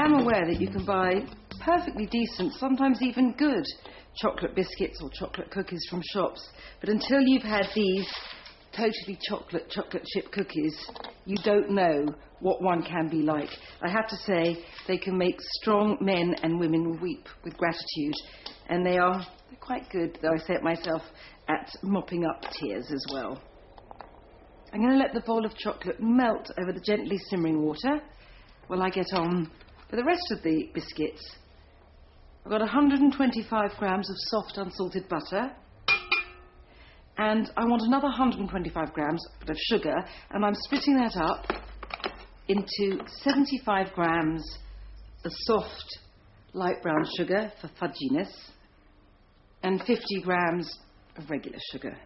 am aware that you can buy perfectly decent, sometimes even good, chocolate biscuits or chocolate cookies from shops. But until you've had these totally chocolate chip cookies, you don't know what one can be like. I have to say, they can make strong men and women weep with gratitude. And they're quite good, though I say it myself, at mopping up tears as well. I'm going to let the bowl of chocolate melt over the gently simmering water while I get on with the rest of the biscuits. I've got 125 grams of soft unsalted butter, and I want another 125 grams of sugar, and I'm splitting that up into 75 grams of soft light brown sugar for fudginess and 50 grams of regular sugar.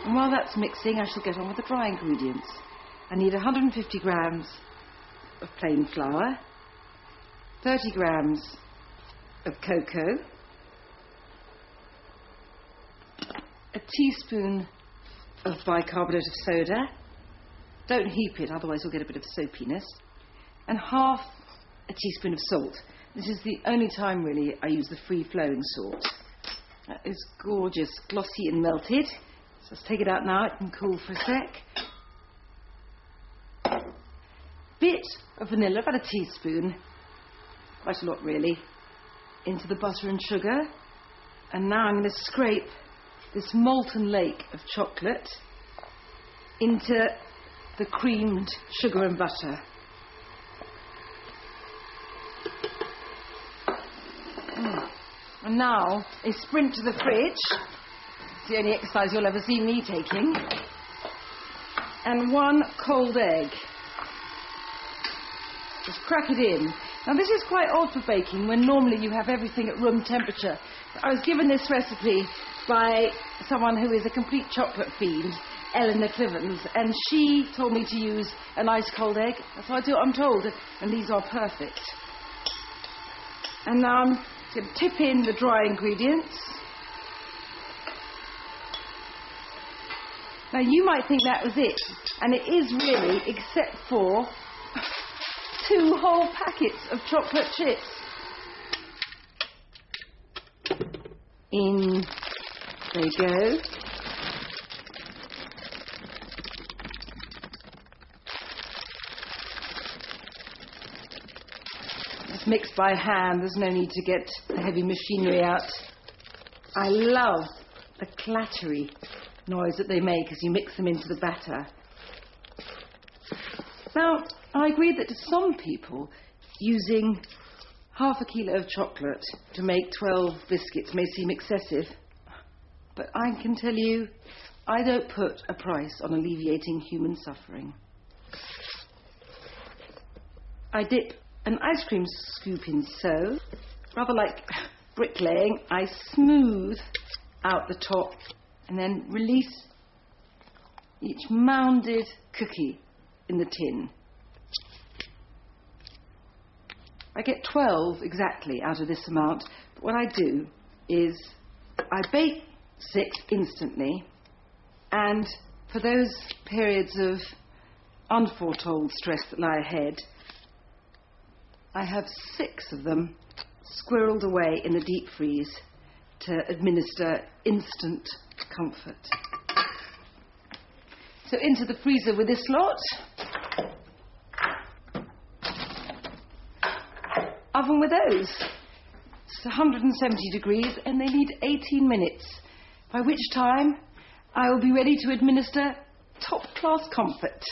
And while that's mixing, I shall get on with the dry ingredients. I need 150 grams of plain flour, 30 grams of cocoa, a teaspoon of bicarbonate of soda. Don't heap it, otherwise you'll get a bit of soapiness. And half a teaspoon of salt. This is the only time, really, I use the free-flowing salt. That is gorgeous, glossy and melted. So let's take it out now. It can cool for a sec. Bit of vanilla, about a teaspoon, quite a lot really, into the butter and sugar. And now I'm going to scrape this molten lake of chocolate into the creamed sugar and butter. And now a sprint to the fridge. It's the only exercise you'll ever see me taking. And one cold egg. Just crack it in. Now this is quite odd for baking when normally you have everything at room temperature. I was given this recipe by someone who is a complete chocolate fiend, Eleanor Clivens, and she told me to use a nice cold egg. That's what I'm told, and these are perfect. And now I'm going to tip in the dry ingredients. Now you might think that was it, and it is really, except for 2 whole packets of chocolate chips. In they go. It's mixed by hand, there's no need to get the heavy machinery out. I love the clattery noise that they make as you mix them into the batter. Now, I agree that to some people, using half a kilo of chocolate to make 12 biscuits may seem excessive, but I can tell you, I don't put a price on alleviating human suffering. I dip an ice cream scoop in so, rather like bricklaying, I smooth out the top and then release each mounded cookie in the tin. I get 12 exactly out of this amount, but what I do is I bake 6 instantly, and for those periods of unforetold stress that lie ahead, I have 6 of them squirreled away in the deep freeze to administer instant comfort. So into the freezer with this lot. Oven with those. It's 170 degrees and they need 18 minutes, by which time I will be ready to administer top-class comfort.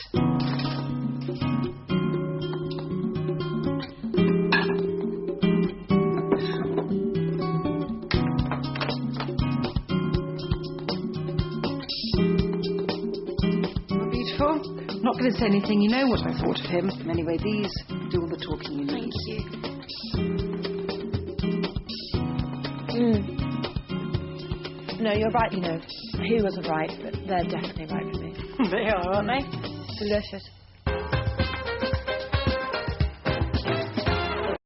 Beautiful. I'm not going to say anything, you know what I thought of him. Anyway, these do all the talking you need. Thank you. No, you're right, you know. He wasn't right, but they're definitely right for me. They are, aren't they? Delicious.